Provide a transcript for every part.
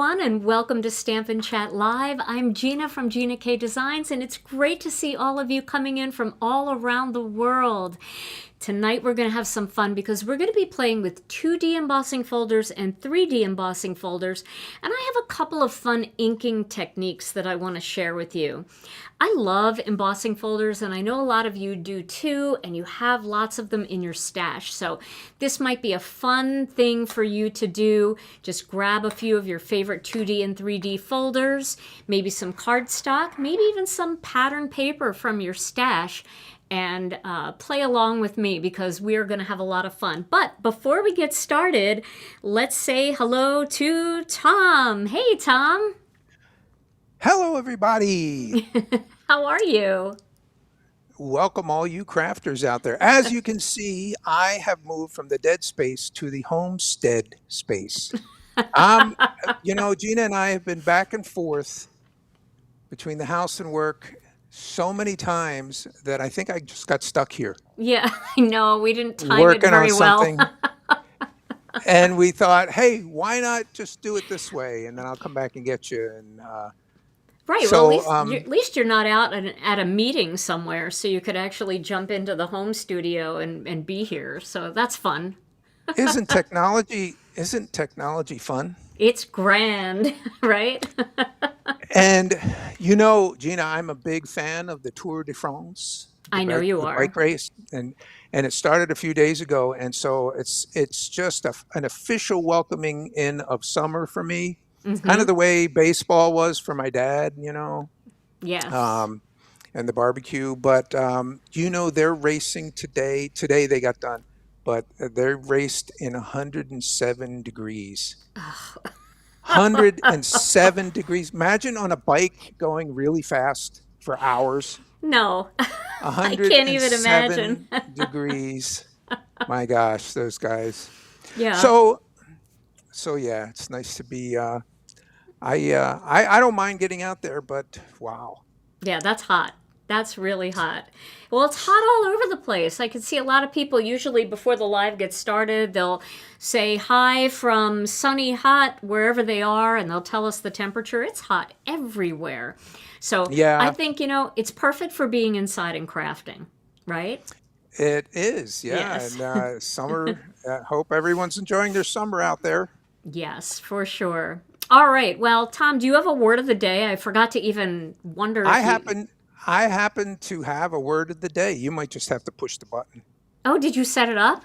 everyone, and welcome to Stampin' Chat Live. I'm Gina from Gina K Designs, and it's great to see all of you coming in from all around the world. Tonight we're going to have some fun because we're going to be playing with 2D embossing folders and 3D embossing folders, and I have a couple of fun inking techniques that I want to share with you. I love embossing folders, and I know a lot of you do too, and you have lots of them in your stash. So this might be a fun thing for you to do. Just grab a few of your favorite 2D and 3D folders, maybe some cardstock, maybe even some pattern paper from your stash, and play along with me because we're going to have a lot of fun. But before we get started, let's say hello to Tom. Hey, Tom. Hello, everybody. How are you? Welcome all you crafters out there. As you can see, I have moved from the dead space to the homestead space. Gina and I have been back and forth between the house and work so many times that I think I just got stuck here. Yeah, I know. We didn't time it Working on very well. something. And we thought, hey, why not just do it this way? And then I'll come back and get you. And Right. Well, at least you're not out at a meeting somewhere, so you could actually jump into the home studio and be here. So that's fun. isn't technology fun? It's grand, right? And Gina, I'm a big fan of the Tour de France. I know you the are. bike race, and it started a few days ago, and so it's just an official welcoming in of summer for me. Kind of the way baseball was for my dad, Yes. and the barbecue. But they're racing today. Today they got done, but they raced in 107 degrees. 107 degrees. Imagine on a bike going really fast for hours. No, I can't even imagine. degrees. My gosh, those guys. Yeah. So yeah, it's nice to be. I don't mind getting out there, but wow. Yeah, that's hot. That's really hot. Well, it's hot all over the place. I can see a lot of people usually before the live gets started, they'll say hi from sunny hot wherever they are, and they'll tell us the temperature. It's hot everywhere. So Yeah, I think, it's perfect for being inside and crafting, right? it is. Yeah, Yes. and summer. Hope everyone's enjoying their summer out there. Yes, for sure. All right. Well, Tom, do you have a word of the day? I forgot to even wonder I if you... happen to have a word of the day. You might just have to push the button. Oh, did you set it up?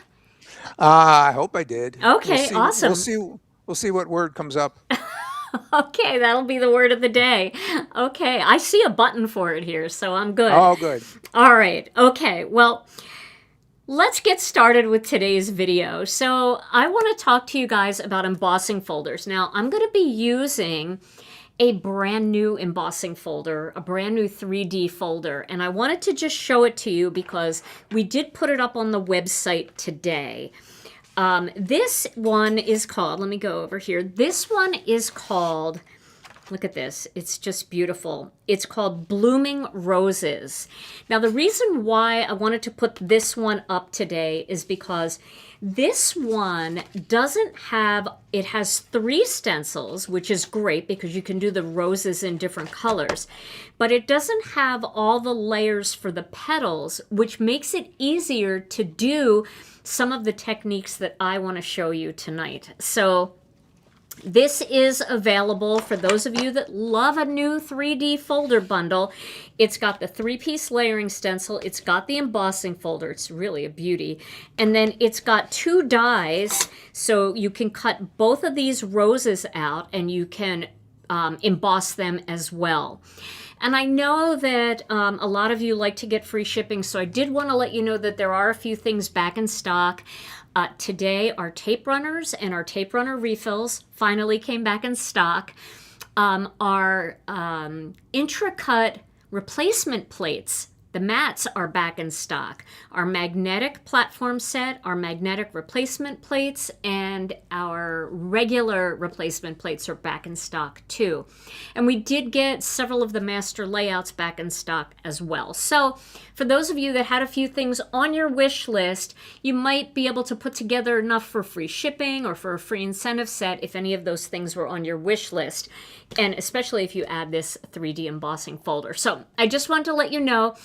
I hope I did. Okay, We'll awesome. see. We'll see what word comes up. Okay, that'll be the word of the day. Okay, I see a button for it here, so I'm good. Oh, good. All right. Okay, well, let's get started with today's video. So I want to talk to you guys about embossing folders. Now, I'm going to be using a brand new embossing folder, a brand new 3D folder, and I wanted to just show it to you because we did put it up on the website today. This one is called, let me go over here. This one is called, look at this, it's just beautiful. It's called Blooming Roses. Now, the reason why I wanted to put this one up today is because this one it has 3 stencils, which is great because you can do the roses in different colors, but it doesn't have all the layers for the petals, which makes it easier to do some of the techniques that I want to show you tonight. So this is available for those of you that love a new 3D folder bundle. It's got the 3-piece layering stencil. It's got the embossing folder. It's really a beauty. And then it's got 2 dies, so you can cut both of these roses out and you can emboss them as well. And I know that a lot of you like to get free shipping, so I did want to let you know that there are a few things back in stock. Today, our tape runners and our tape runner refills finally came back in stock. Our intra-cut replacement plates The mats are back in stock. Our magnetic platform set, our magnetic replacement plates, and our regular replacement plates are back in stock too. And we did get several of the master layouts back in stock as well. So for those of you that had a few things on your wish list, you might be able to put together enough for free shipping or for a free incentive set if any of those things were on your wish list. And especially if you add this 3D embossing folder. So I just wanted to let you know,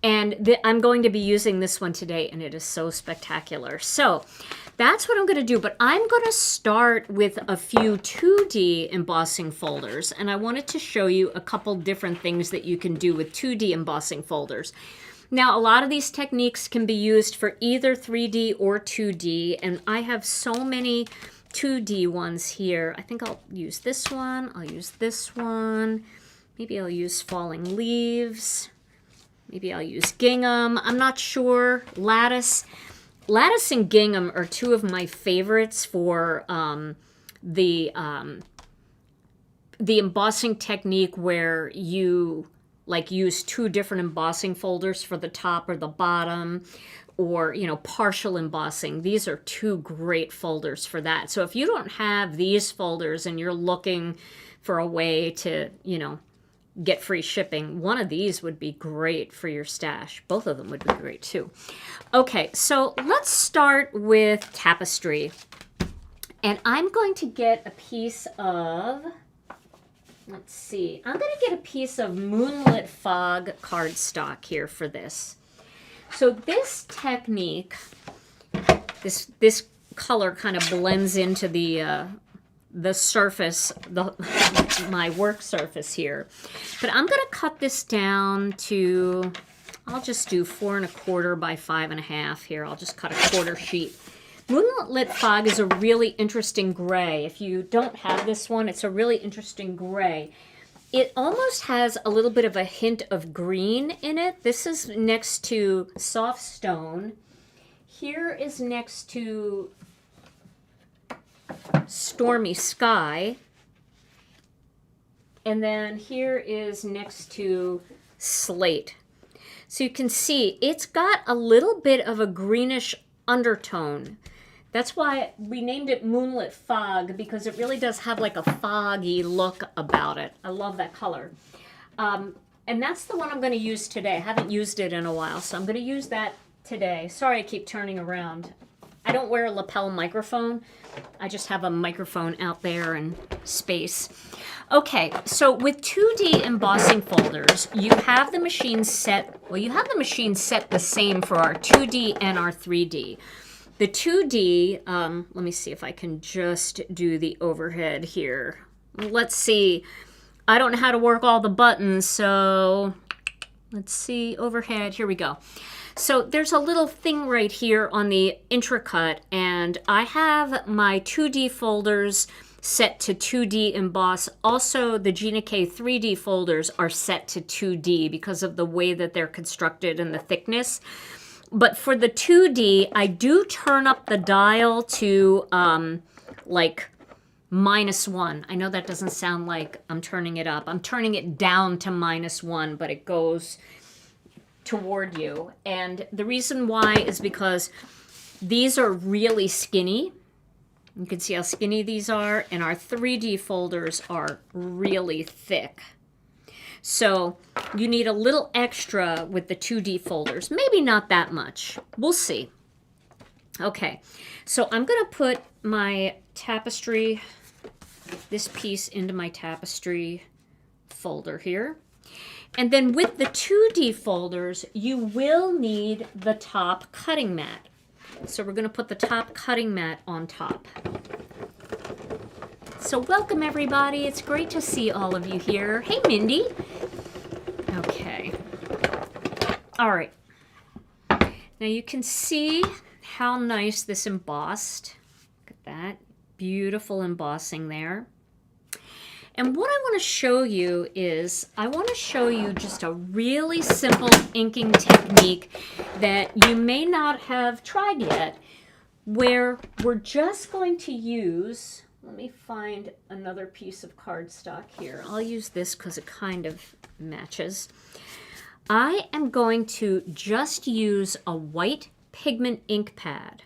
and I'm going to be using this one today, and it is so spectacular. So that's what I'm going to do, but I'm going to start with a few 2D embossing folders, and I wanted to show you a couple different things that you can do with 2D embossing folders. Now, a lot of these techniques can be used for either 3D or 2D, and I have so many 2D ones here. I think I'll use this one. I'll use this one. Maybe I'll use falling leaves. Maybe I'll use gingham. I'm not sure. Lattice. Lattice and gingham are two of my favorites for the embossing technique where you like use two different embossing folders for the top or the bottom, or, you know, partial embossing. These are two great folders for that. So if you don't have these folders and you're looking for a way to, you know, get free shipping, one of these would be great for your stash. Both of them would be great too. Okay, so let's start with Tapestry. And I'm going to get a piece of, let's see, I'm going to get a piece of Moonlit Fog cardstock here for this. So this technique, this color kind of blends into the surface, my work surface here. But I'm going to cut this down to, I'll just do 4 1/4 by 5 1/2 here. I'll just cut a quarter sheet. Moonlit Fog is a really interesting gray. If you don't have this one, it's a really interesting gray. It almost has a little bit of a hint of green in it. This is next to Soft Stone. Here is next to Stormy Sky. And then here is next to Slate. So you can see it's got a little bit of a greenish undertone. That's why we named it Moonlit Fog, because it really does have like a foggy look about it. I love that color. And that's the one I'm going to use today. I haven't used it in a while, so I'm going to use that today. Sorry I keep turning around. I don't wear a lapel microphone. I just have a microphone out there in space. Okay, so with 2D embossing folders, you have the machine set, well, you have the machine set the same for our 2D and our 3D. The 2D, let me see if I can just do the overhead here. Let's see. I don't know how to work all the buttons, so let's see, overhead, here we go. So there's a little thing right here on the intracut, and I have my 2D folders set to 2D emboss. Also, the Gina K 3D folders are set to 2D because of the way that they're constructed and the thickness. But for the 2D, I do turn up the dial to like -1. I know that doesn't sound like I'm turning it up. I'm turning it down to -1, but it goes toward you. And the reason why is because these are really skinny. You can see how skinny these are, and our 3D folders are really thick. So you need a little extra with the 2D folders. Maybe not that much. We'll see. Okay, so I'm going to put my tapestry, this piece into my tapestry folder here. And then with the 2D folders, you will need the top cutting mat. So we're going to put the top cutting mat on top. So welcome everybody. It's great to see all of you here. Hey Mindy. Okay. All right. Now you can see how nice this embossed. Look at that. Beautiful embossing there. And what I want to show you is, I want to show you just a really simple inking technique that you may not have tried yet, where we're just going to use, let me find another piece of cardstock here. I'll use this because it kind of matches. I am going to just use a white pigment ink pad.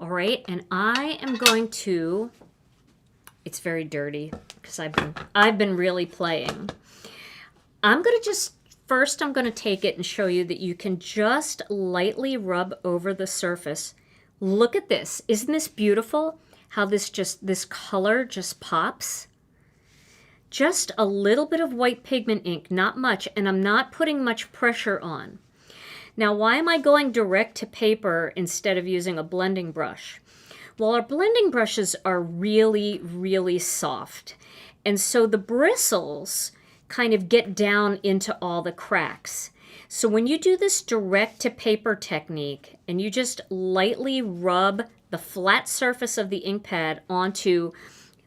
All right, and I am going to, it's very dirty because I've been really playing. I'm going to just, first I'm going to take it and show you that you can just lightly rub over the surface. Look at this. Isn't this beautiful? How this color just pops. Just a little bit of white pigment ink, not much, and I'm not putting much pressure on. Now, why am I going direct to paper instead of using a blending brush? Well, our blending brushes are really, really soft, and so the bristles kind of get down into all the cracks. So when you do this direct to paper technique and you just lightly rub the flat surface of the ink pad onto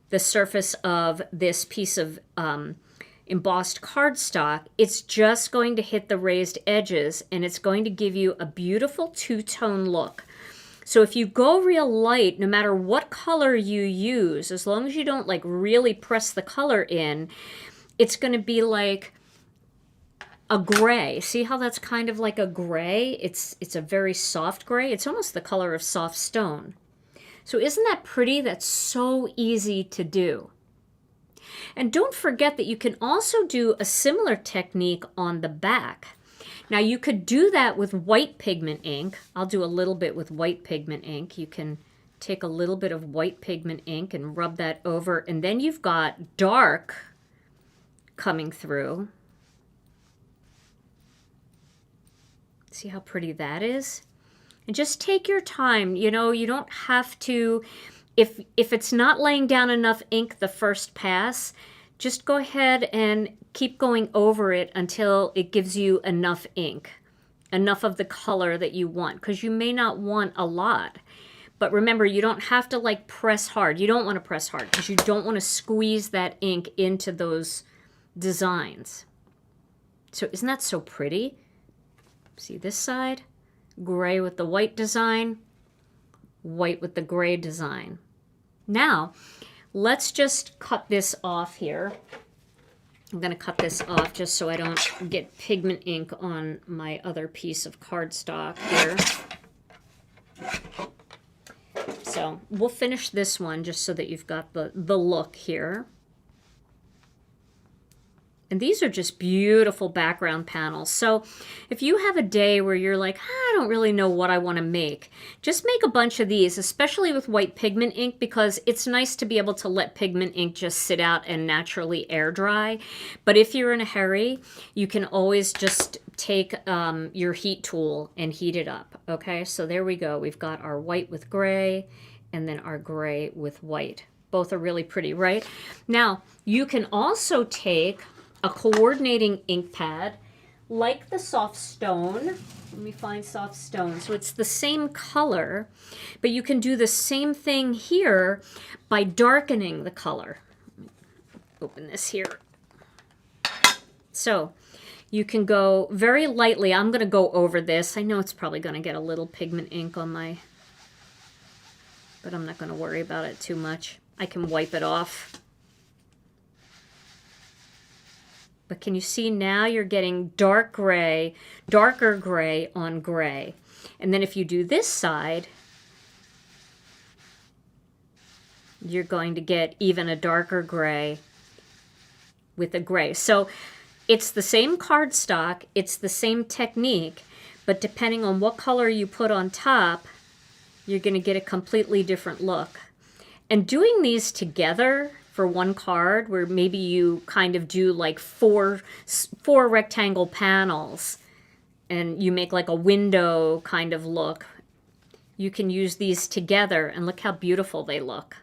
the surface of this piece of embossed cardstock, it's just going to hit the raised edges and it's going to give you a beautiful two-tone look. So if you go real light, no matter what color you use, as long as you don't like really press the color in, it's going to be like a gray. See how that's kind of like a gray? It's a very soft gray. It's almost the color of soft stone. So isn't that pretty? That's so easy to do. And don't forget that you can also do a similar technique on the back. Now you could do that with white pigment ink. I'll do a little bit with white pigment ink. You can take a little bit of white pigment ink and rub that over, and then you've got dark coming through. See how pretty that is? And just take your time. You know, you don't have to, if it's not laying down enough ink the first pass, just go ahead and keep going over it until it gives you enough ink, enough of the color that you want, because you may not want a lot. But remember, you don't have to like press hard. You don't want to press hard because you don't want to squeeze that ink into those designs. So isn't that so pretty? See this side? Gray with the white design, white with the gray design. Now, let's just cut this off here. I'm going to cut this off just so I don't get pigment ink on my other piece of cardstock here. So we'll finish this one just so that you've got the look here. And these are just beautiful background panels. So if you have a day where you're like, I don't really know what I want to make, just make a bunch of these, especially with white pigment ink, because it's nice to be able to let pigment ink just sit out and naturally air dry. But if you're in a hurry, you can always just take your heat tool and heat it up. Okay, so there we go. We've got our white with gray and then our gray with white. Both are really pretty, right? Now, you can also take a coordinating ink pad like the soft stone. Let me find soft stone. So it's the same color, but you can do the same thing here by darkening the color. Open this here. So you can go very lightly. I'm going to go over this. I know it's probably going to get a little pigment ink on my, but I'm not going to worry about it too much. I can wipe it off. But can you see now you're getting dark gray, darker gray on gray. And then if you do this side, you're going to get even a darker gray with a gray. So it's the same cardstock, it's the same technique, but depending on what color you put on top, you're going to get a completely different look. And doing these together for one card, where maybe you kind of do like four rectangle panels and you make like a window kind of look, you can use these together and look how beautiful they look.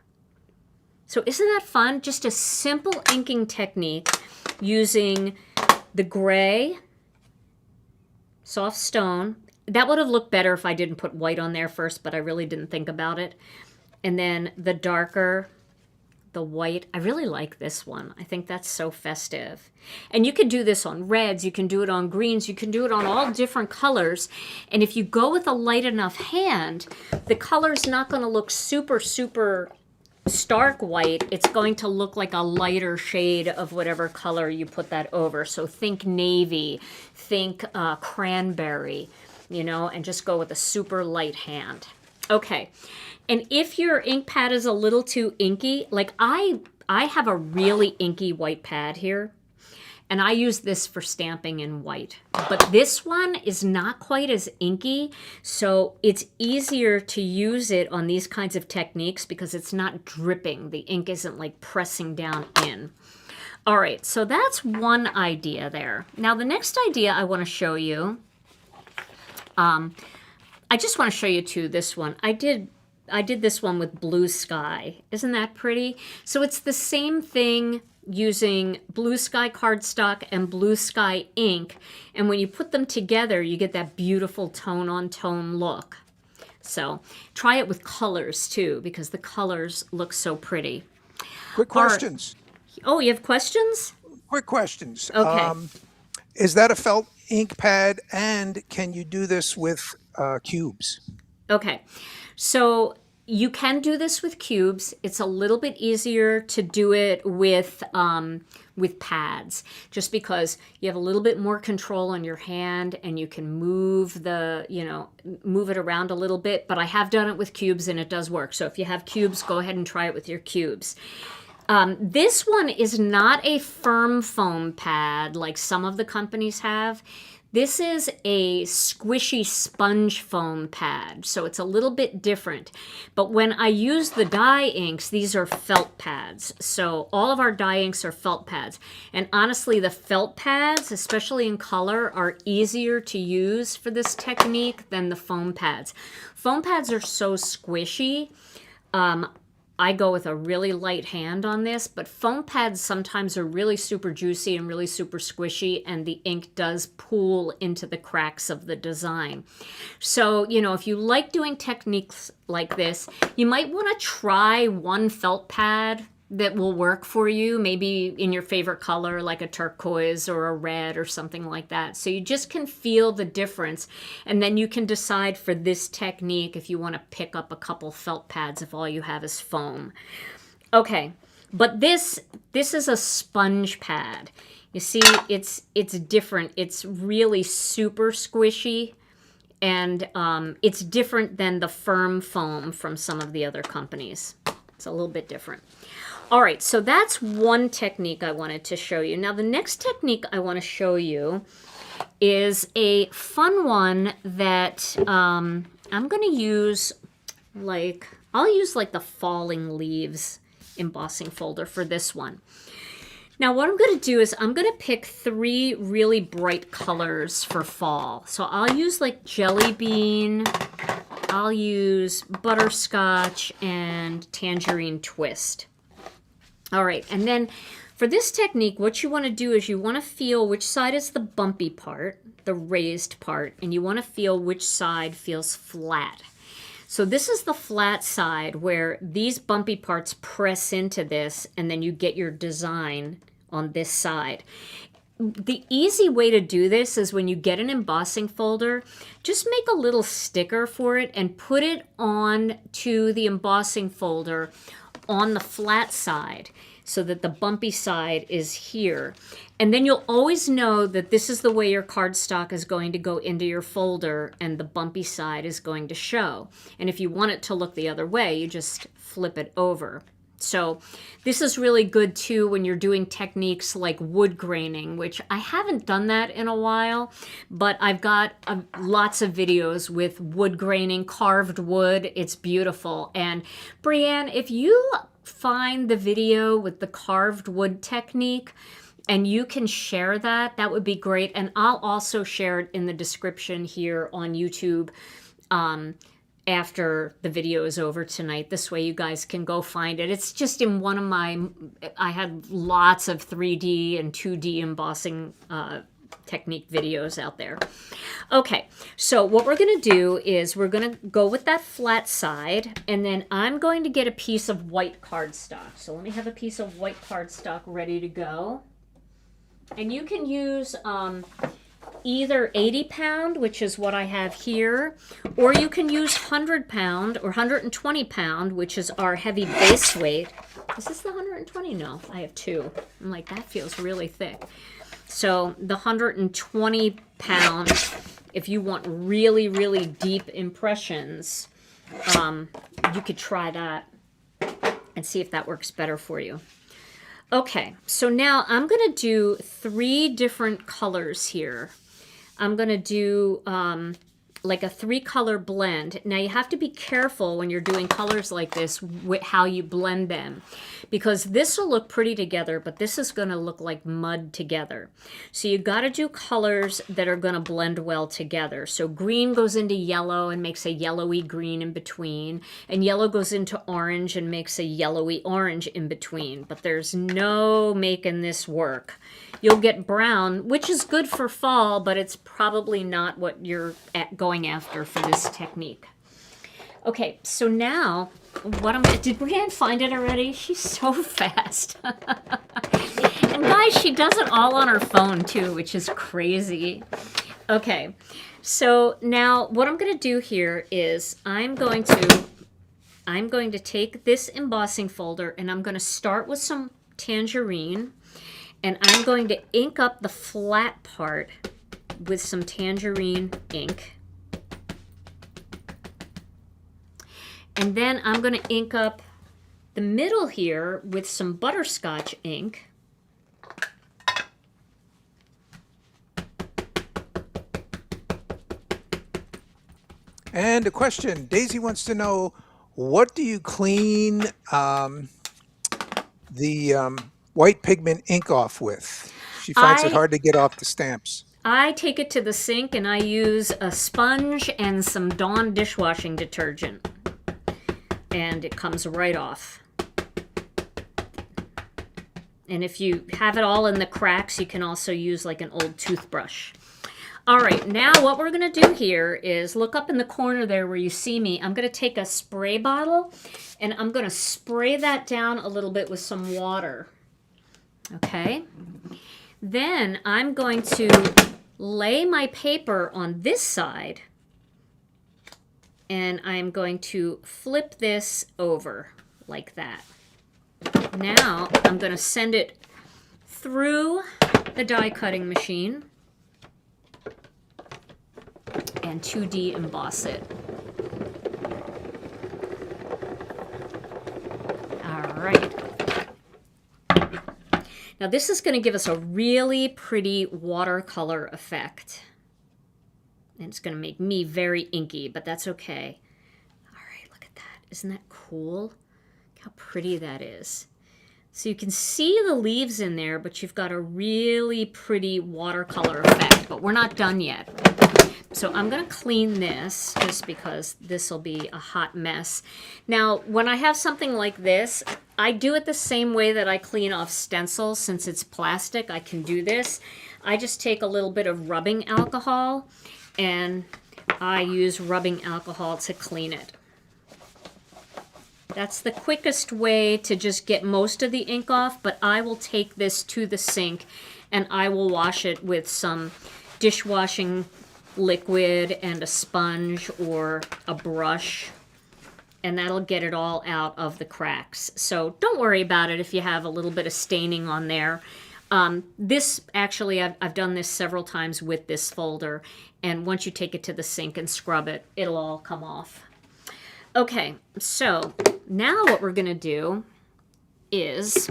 So isn't that fun? Just a simple inking technique using the gray, soft stone. That would have looked better if I didn't put white on there first, but I really didn't think about it. And then the darker, the white. I really like this one. I think that's so festive. And you can do this on reds, you can do it on greens, you can do it on all different colors. And if you go with a light enough hand, the color's not going to look super stark white, it's going to look like a lighter shade of whatever color you put that over. So think navy, think cranberry, you know, and just go with a super light hand. Okay, and if your ink pad is a little too inky, like I have a really inky white pad here, and I use this for stamping in white. But this one is not quite as inky, so it's easier to use it on these kinds of techniques because it's not dripping. The ink isn't like pressing down in. All right, so that's one idea there. Now the next idea I want to show you, I just want to show you too this one. I did this one with blue sky. Isn't that pretty? So it's the same thing using blue sky cardstock and blue sky ink. And when you put them together, you get that beautiful tone-on-tone look. So try it with colors too, because the colors look so pretty. Quick questions. Oh, you have questions? Quick questions. Okay. Is that a felt ink pad, and can you do this with cubes? Okay. So you can do this with cubes. It's a little bit easier to do it with pads, just because you have a little bit more control on your hand and you can move move it around a little bit. But I have done it with cubes and it does work. So if you have cubes, go ahead and try it with your cubes. This one is not a firm foam pad like some of the companies have. This is a squishy sponge foam pad, so it's a little bit different. But when I use the dye inks, these are felt pads. So all of our dye inks are felt pads. And honestly, the felt pads, especially in color, are easier to use for this technique than the foam pads. Foam pads are so squishy. I go with a really light hand on this, but foam pads sometimes are really super juicy and really super squishy, and the ink does pool into the cracks of the design. So, if you like doing techniques like this, you might want to try one felt pad that will work for you, maybe in your favorite color, like a turquoise or a red or something like that. So you just can feel the difference, and then you can decide for this technique if you want to pick up a couple felt pads if all you have is foam. Okay, but this is a sponge pad. You see, it's different. It's really super squishy, and it's different than the firm foam from some of the other companies. It's a little bit different. All right, so that's one technique I wanted to show you. Now, the next technique I want to show you is a fun one that I'm going to use, I'll use the falling leaves embossing folder for this one. Now, what I'm going to do is I'm going to pick 3 really bright colors for fall. So I'll use jelly bean, I'll use butterscotch, and tangerine twist. All right, and then for this technique, what you want to do is you want to feel which side is the bumpy part, the raised part, and you want to feel which side feels flat. So this is the flat side where these bumpy parts press into this, and then you get your design on this side. The easy way to do this is when you get an embossing folder, just make a little sticker for it and put it on to the embossing folder on the flat side so that the bumpy side is here. And then you'll always know that this is the way your cardstock is going to go into your folder and the bumpy side is going to show. And if you want it to look the other way, you just flip it over. So this is really good too when you're doing techniques like wood graining, which I haven't done that in a while, but I've got lots of videos with wood graining, carved wood. It's beautiful. And Brianne, if you find the video with the carved wood technique and you can share that, that would be great. And I'll also share it in the description here on YouTube after the video is over tonight. This way you guys can go find it. It's just in one of I had lots of 3D and 2D embossing technique videos out there. Okay, so what we're going to do is we're going to go with that flat side, and then I'm going to get a piece of white cardstock. So let me have a piece of white cardstock ready to go. And you can use either 80 pound, which is what I have here, or you can use 100 pound or 120 pound, which is our heavy base weight. Is this the 120? No, I have two. I'm like, that feels really thick. So the 120 pound, if you want really, really deep impressions, you could try that and see if that works better for you. Okay, so now I'm going to do 3 different colors here. I'm going to do like a 3-color blend. Now you have to be careful when you're doing colors like this with how you blend them, because this will look pretty together, but this is going to look like mud together. So you got to do colors that are going to blend well together. So green goes into yellow and makes a yellowy green in between, and yellow goes into orange and makes a yellowy orange in between. But there's no making this work. You'll get brown, which is good for fall, but it's probably not what you're going after for this technique. Okay, so now what I'm gonna, did Brianne find it already? She's so fast. And guys, she does it all on her phone too, which is crazy. Okay, so now what I'm gonna do here is I'm going to take this embossing folder and I'm gonna start with some tangerine. And I'm going to ink up the flat part with some tangerine ink. And then I'm going to ink up the middle here with some butterscotch ink. And a question, Daisy wants to know, what do you clean the white pigment ink off with? She finds it hard to get off the stamps. I take it to the sink and I use a sponge and some Dawn dishwashing detergent. And it comes right off. And if you have it all in the cracks, you can also use like an old toothbrush. All right, now what we're going to do here is look up in the corner there where you see me. I'm going to take a spray bottle and I'm going to spray that down a little bit with some water. Okay, then I'm going to lay my paper on this side and I'm going to flip this over like that. Now I'm going to send it through the die cutting machine and 2D emboss it. All right. Now this is going to give us a really pretty watercolor effect. And it's going to make me very inky, but that's okay. All right, look at that. Isn't that cool? Look how pretty that is. So you can see the leaves in there, but you've got a really pretty watercolor effect, but we're not done yet. So I'm going to clean this just because this will be a hot mess. Now, when I have something like this, I do it the same way that I clean off stencils. Since it's plastic, I can do this. I just take a little bit of rubbing alcohol and I use rubbing alcohol to clean it. That's the quickest way to just get most of the ink off, but I will take this to the sink and I will wash it with some dishwashing liquid and a sponge or a brush, and that'll get it all out of the cracks. So don't worry about it if you have a little bit of staining on there. This actually, I've done this several times with this folder, and once you take it to the sink and scrub it, it'll all come off. Okay, so now what we're going to do is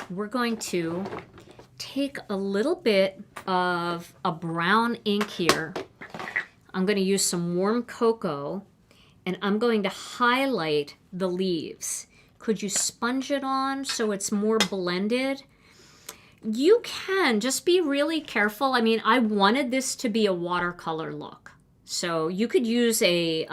we're going to take a little bit of a brown ink here. I'm going to use some warm cocoa and I'm going to highlight the leaves. Could you sponge it on so it's more blended? You can, just be really careful. I mean, I wanted this to be a watercolor look. So you could use a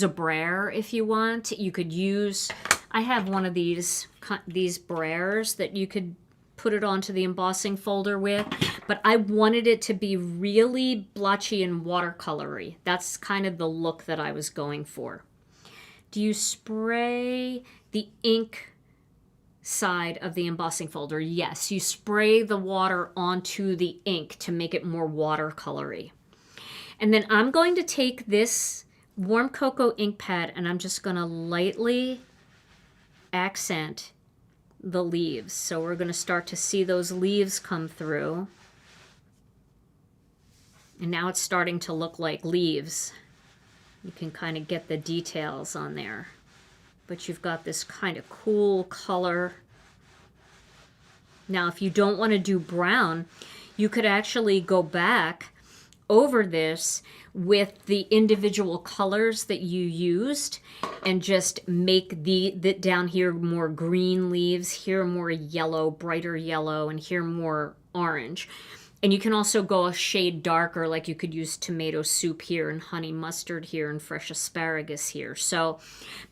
brayer if you want. You could use, I have one of these brayers that you could put it onto the embossing folder with, but I wanted it to be really blotchy and watercolory. That's kind of the look that I was going for. Do you spray the ink side of the embossing folder, yes, you spray the water onto the ink to make it more watercolory. And then I'm going to take this warm cocoa ink pad and I'm just going to lightly accent the leaves. So we're going to start to see those leaves come through. And now it's starting to look like leaves. You can kind of get the details on there. But you've got this kind of cool color. Now, if you don't want to do brown, you could actually go back over this with the individual colors that you used and just make the down here more green leaves, here more yellow, brighter yellow, and here more orange. And you can also go a shade darker, like you could use tomato soup here and honey mustard here and fresh asparagus here. So,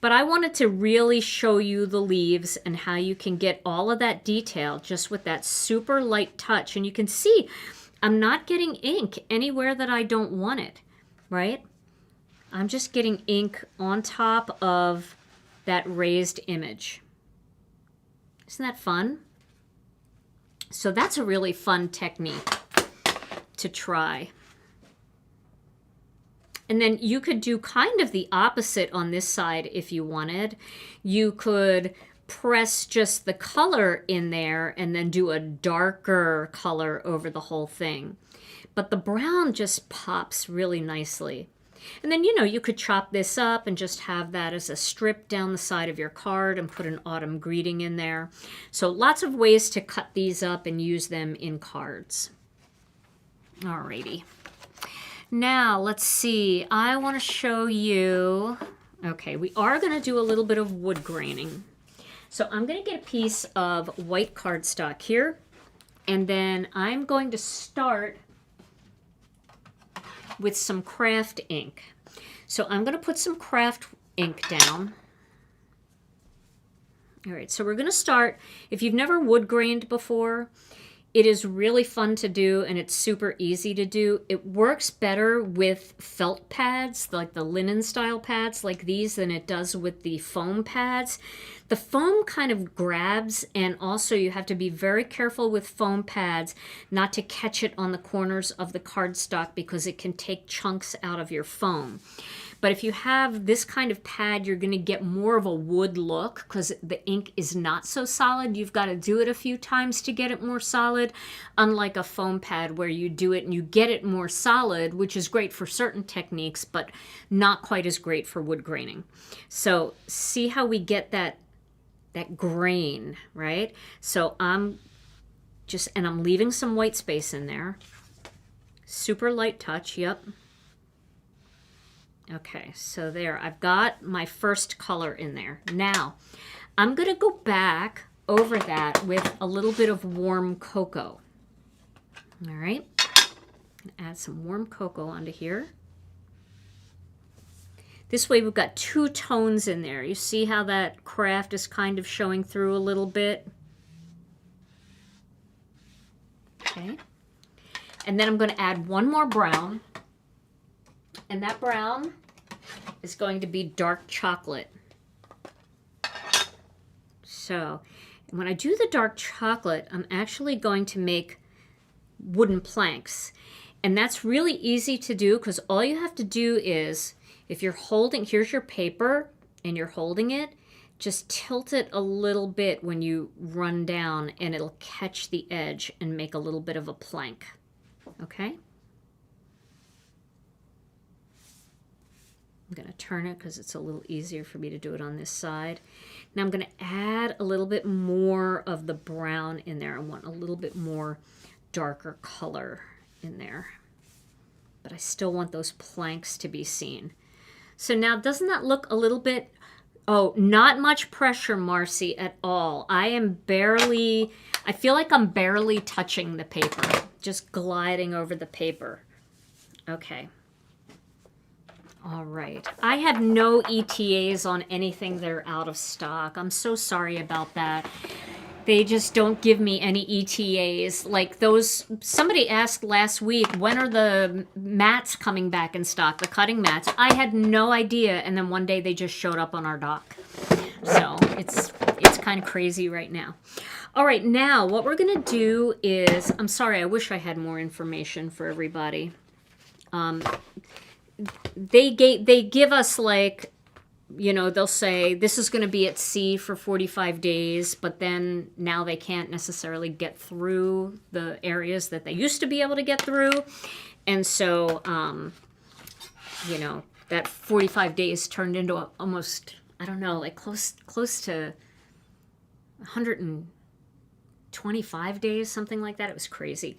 but I wanted to really show you the leaves and how you can get all of that detail just with that super light touch. And you can see I'm not getting ink anywhere that I don't want it, right? I'm just getting ink on top of that raised image. Isn't that fun? So that's a really fun technique to try. And then you could do kind of the opposite on this side if you wanted. You could press just the color in there and then do a darker color over the whole thing. But the brown just pops really nicely. And then, you know, you could chop this up and just have that as a strip down the side of your card and put an autumn greeting in there. So lots of ways to cut these up and use them in cards. Alrighty. Now, let's see. I want to show you... Okay, we are going to do a little bit of wood graining. So I'm going to get a piece of white cardstock here. And then I'm going to start with some craft ink. So I'm going to put some craft ink down. All right, so we're going to start. If you've never wood grained before, it is really fun to do and it's super easy to do. It works better with felt pads, like the linen style pads like these, than it does with the foam pads. The foam kind of grabs, and also you have to be very careful with foam pads not to catch it on the corners of the cardstock because it can take chunks out of your foam. But if you have this kind of pad, you're going to get more of a wood look because the ink is not so solid. You've got to do it a few times to get it more solid, unlike a foam pad where you do it and you get it more solid, which is great for certain techniques, but not quite as great for wood graining. So see how we get that grain, right? So I'm leaving some white space in there. Super light touch, yep. Okay, so there, I've got my first color in there. Now, I'm going to go back over that with a little bit of warm cocoa. All right, add some warm cocoa onto here. This way we've got two tones in there. You see how that craft is kind of showing through a little bit? Okay. And then I'm going to add one more brown. And that brown is going to be dark chocolate. So when I do the dark chocolate, I'm actually going to make wooden planks. And that's really easy to do because all you have to do is, if you're holding, here's your paper and you're holding it, just tilt it a little bit when you run down and it'll catch the edge and make a little bit of a plank. Okay? I'm going to turn it because it's a little easier for me to do it on this side. Now I'm going to add a little bit more of the brown in there. I want a little bit more darker color in there. But I still want those planks to be seen. So now, doesn't that look a little bit... Oh, not much pressure, Marcy, at all. I feel like I'm barely touching the paper. Just gliding over the paper. Okay. All right. I have no ETAs on anything that are out of stock. I'm so sorry about that. They just don't give me any ETAs. Like those, somebody asked last week, when are the mats coming back in stock, the cutting mats? I had no idea, and then one day they just showed up on our dock. So it's kind of crazy right now. All right, now what we're going to do is, I'm sorry, I wish I had more information for everybody. They give us like, you know, they'll say this is going to be at sea for 45 days, but then now they can't necessarily get through the areas that they used to be able to get through. And so, you know, that 45 days turned into almost, I don't know, like close to 125 days, something like that. It was crazy.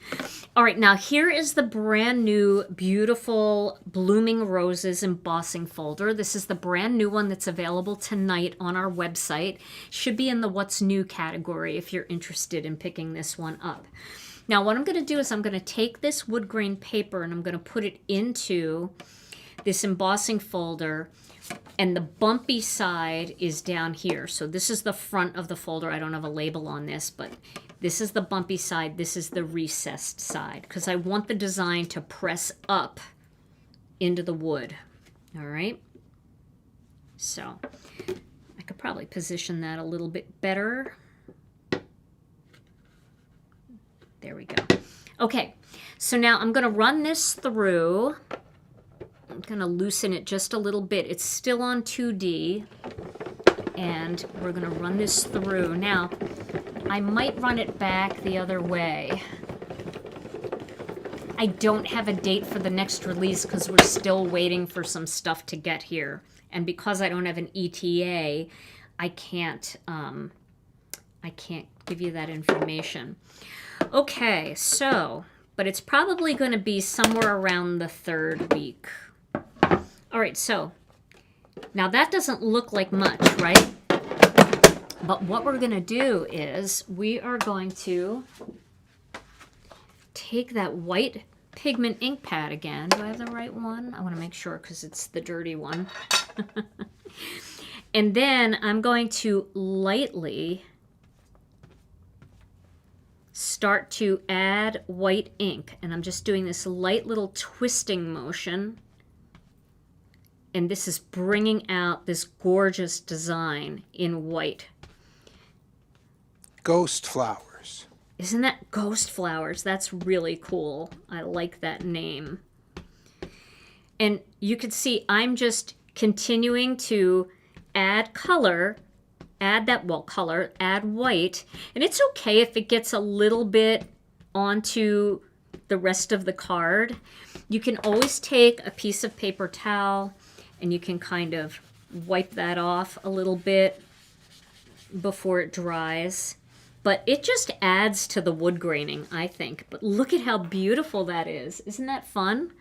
All right, now here is the brand new beautiful Blooming Roses embossing folder. This is the brand new one that's available tonight on our website. Should be in the What's New category if you're interested in picking this one up. Now what I'm going to do is I'm going to take this wood grain paper and I'm going to put it into this embossing folder, and the bumpy side is down here. So this is the front of the folder. I don't have a label on this, but this is the bumpy side. This is the recessed side, because I want the design to press up into the wood. All right. So I could probably position that a little bit better. There we go. Okay, so now I'm going to run this through. I'm going to loosen it just a little bit. It's still on 2D, and we're going to run this through. Now, I might run it back the other way. I don't have a date for the next release because we're still waiting for some stuff to get here. And because I don't have an ETA, I can't give you that information. Okay, so, but it's probably going to be somewhere around the 3rd week. All right, so now that doesn't look like much, right? But what we're going to do is we are going to take that white pigment ink pad again. Do I have the right one? I want to make sure because it's the dirty one. And then I'm going to lightly start to add white ink. And I'm just doing this light little twisting motion. And this is bringing out this gorgeous design in white. Ghost flowers. Isn't that Ghost Flowers? That's really cool. I like that name. And you can see I'm just continuing to add color, add white. And it's okay if it gets a little bit onto the rest of the card. You can always take a piece of paper towel and you can kind of wipe that off a little bit before it dries. But it just adds to the wood graining, I think. But look at how beautiful that is. Isn't that fun?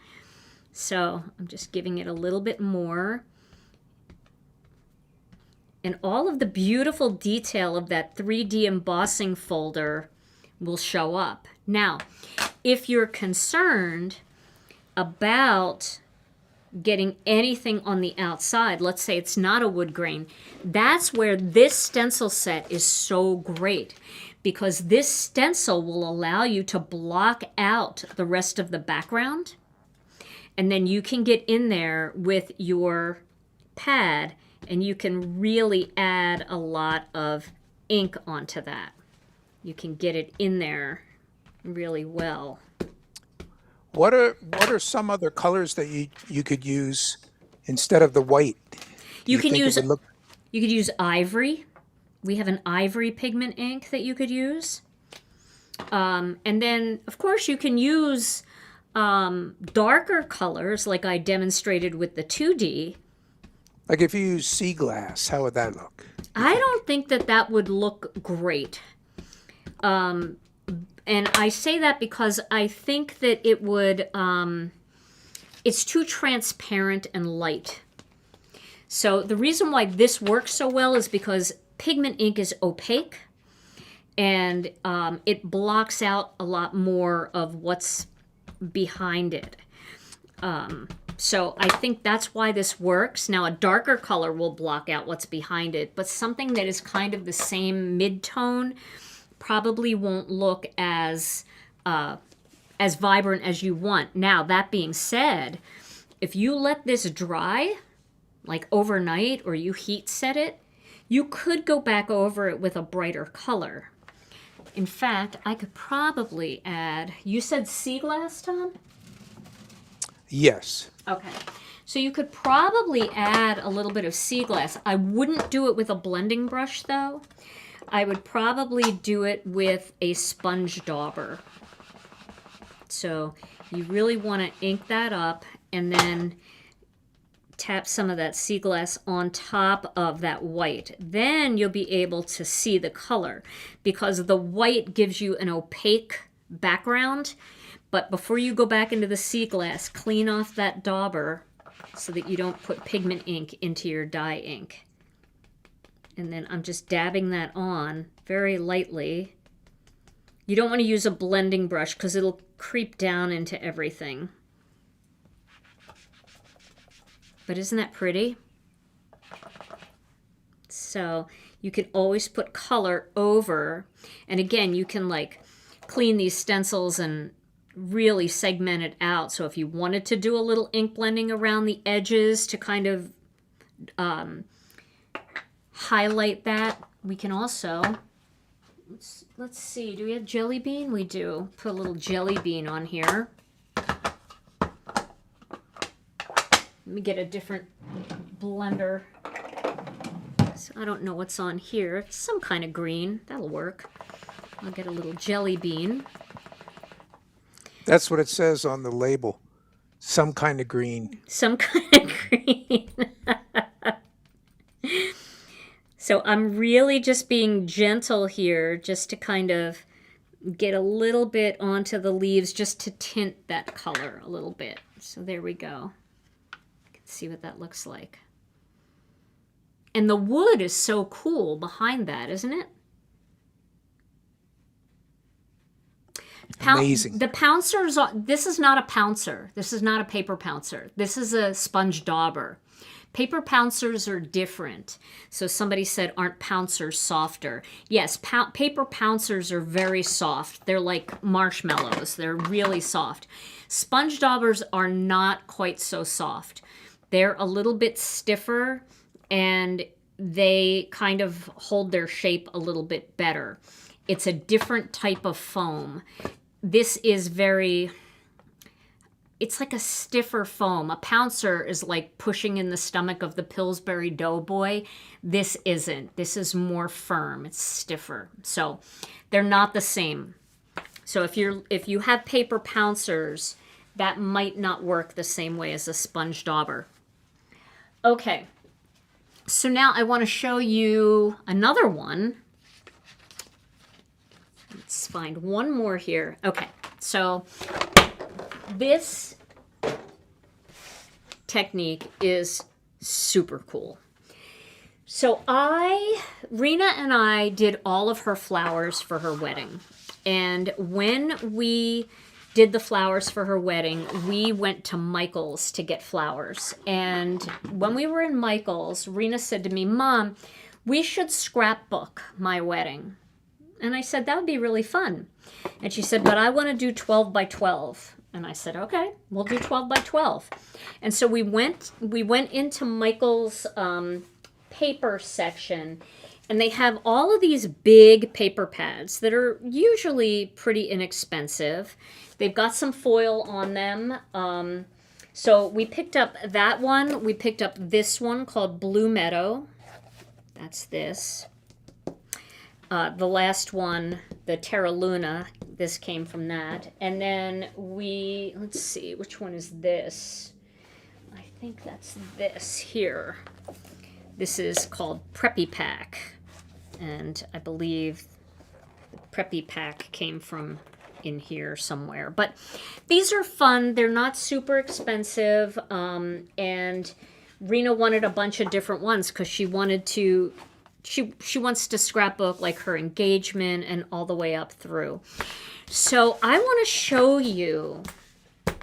So I'm just giving it a little bit more. And all of the beautiful detail of that 3D embossing folder will show up. Now, if you're concerned about getting anything on the outside, let's say it's not a wood grain, that's where this stencil set is so great, because this stencil will allow you to block out the rest of the background, and then you can get in there with your pad and you can really add a lot of ink onto that. You can get it in there really well. What are some other colors that you could use instead of the white? You could use ivory. We have an ivory pigment ink that you could use. And then, of course, you can use darker colors like I demonstrated with the 2D. Like if you use sea glass, how would that look? I don't think that would look great. And I say that because I think that it would, it's too transparent and light. So the reason why this works so well is because pigment ink is opaque and it blocks out a lot more of what's behind it. So I think that's why this works. Now a darker color will block out what's behind it, but something that is kind of the same mid-tone probably won't look as vibrant as you want. Now, that being said, if you let this dry, like overnight, or you heat set it, You could go back over it with a brighter color. In fact, I could probably add, you said sea glass, Tom? Yes. Okay. So you could probably add a little bit of sea glass. I wouldn't do it with a blending brush, though. I would probably do it with a sponge dauber. So you really want to ink that up and then tap some of that sea glass on top of that white. Then you'll be able to see the color because the white gives you an opaque background. But before you go back into the sea glass, clean off that dauber so that you don't put pigment ink into your dye ink. And then I'm just dabbing that on very lightly. You don't want to use a blending brush because it'll creep down into everything. But isn't that pretty? So you can always put color over. And again, you can like clean these stencils and really segment it out. So if you wanted to do a little ink blending around the edges to kind of highlight that, we can also, let's see, do we have jelly bean? We do. Put a little jelly bean on here. Let me get a different blender. So I don't know what's on here. It's some kind of green. That'll work. I'll get a little jelly bean. That's what it says on the label. Some kind of green. Some kind of green. So I'm really just being gentle here just to kind of get a little bit onto the leaves just to tint that color a little bit. So there we go. You can see what that looks like. And the wood is so cool behind that, isn't it? Amazing. The pouncers, this is not a pouncer. This is not a paper pouncer. This is a sponge dauber. Paper pouncers are different. So somebody said, aren't pouncers softer? Yes, paper pouncers are very soft. They're like marshmallows. They're really soft. Sponge daubers are not quite so soft. They're a little bit stiffer and they kind of hold their shape a little bit better. It's a different type of foam. This is it's like a stiffer foam. A pouncer is like pushing in the stomach of the Pillsbury Doughboy. This isn't. This is more firm. It's stiffer. So they're not the same. So if you have paper pouncers, that might not work the same way as a sponge dauber. Okay. So now I want to show you another one. Let's find one more here. Okay, so this technique is super cool. So Rena and I did all of her flowers for her wedding. And when we did the flowers for her wedding, we went to Michael's to get flowers. And when we were in Michael's, Rena said to me, Mom, we should scrapbook my wedding. And I said, that would be really fun. And she said, but I want to do 12 by 12. And I said, okay, we'll do 12 by 12. And so we went into Michael's paper section, and they have all of these big paper pads that are usually pretty inexpensive. They've got some foil on them. So we picked up that one. We picked up this one called Blue Meadow. That's this. The last one, the Terra Luna, this came from that. And then let's see, which one is this? I think that's this here. This is called Preppy Pack. And I believe the Preppy Pack came from in here somewhere. But these are fun. They're not super expensive. And Rena wanted a bunch of different ones because she wanted to... She wants to scrapbook like her engagement and all the way up through. So I want to show you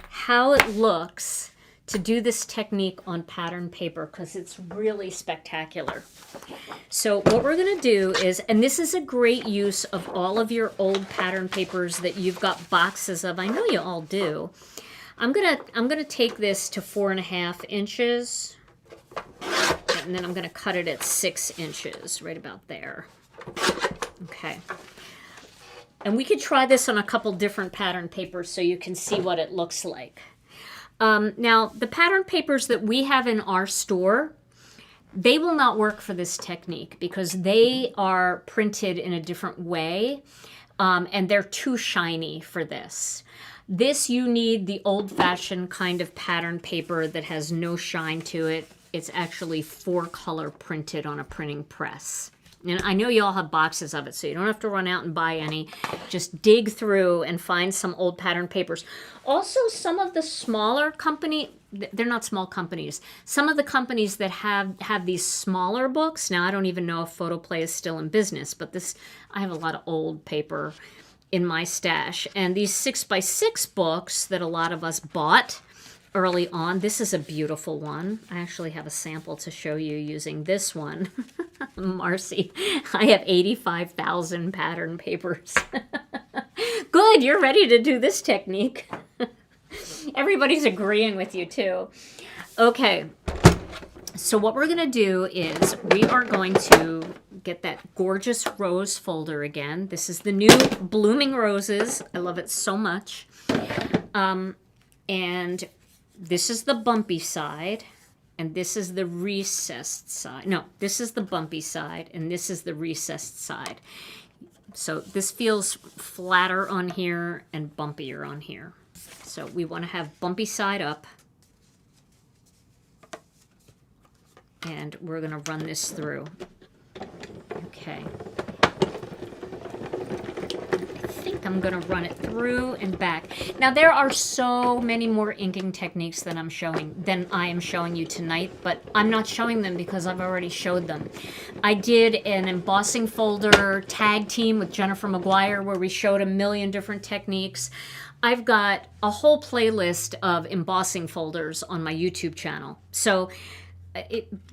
how it looks to do this technique on pattern paper because it's really spectacular. So what we're going to do is, and this is a great use of all of your old pattern papers that you've got boxes of. I know you all do. I'm gonna take this to 4.5 inches. and then I'm going to cut it at 6 inches, right about there. Okay. And we could try this on a couple different pattern papers so you can see what it looks like. Now, the pattern papers that we have in our store, they will not work for this technique because they are printed in a different way, and they're too shiny for this. This, you need the old-fashioned kind of pattern paper that has no shine to it. It's actually 4-color printed on a printing press. And I know you all have boxes of it, so you don't have to run out and buy any. Just dig through and find some old pattern papers. Also, some of the smaller they're not small companies. Some of the companies that have these smaller books, now I don't even know if Photoplay is still in business, but I have a lot of old paper in my stash. And these 6x6 books that a lot of us bought early on, this is a beautiful one. I actually have a sample to show you using this one. Marcy, I have 85,000 pattern papers. Good, you're ready to do this technique. Everybody's agreeing with you too. Okay, so what we're gonna do is we are going to get that gorgeous rose folder again. This is the new Blooming Roses. I love it so much. And this is the bumpy side, and this is the recessed side. No, this is the bumpy side, and this is the recessed side. So this feels flatter on here and bumpier on here. So we want to have bumpy side up. And we're going to run this through. Okay. I'm going to run it through and back. Now, there are so many more inking techniques than I am showing you tonight, but I'm not showing them because I've already showed them. I did an embossing folder tag team with Jennifer McGuire where we showed a million different techniques. I've got a whole playlist of embossing folders on my YouTube channel. So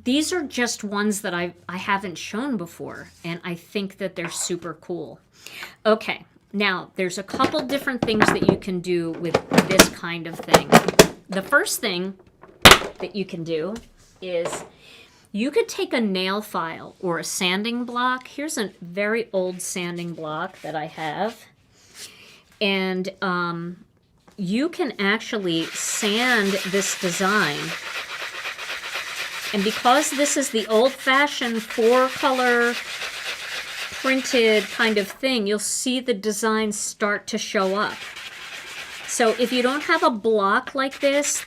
these are just ones that I haven't shown before, and I think that they're super cool. Okay. Now, there's a couple different things that you can do with this kind of thing. The first thing that you can do is you could take a nail file or a sanding block. Here's a very old sanding block that I have. And you can actually sand this design. And because this is the old-fashioned 4-color printed kind of thing, you'll see the designs start to show up. So if you don't have a block like this,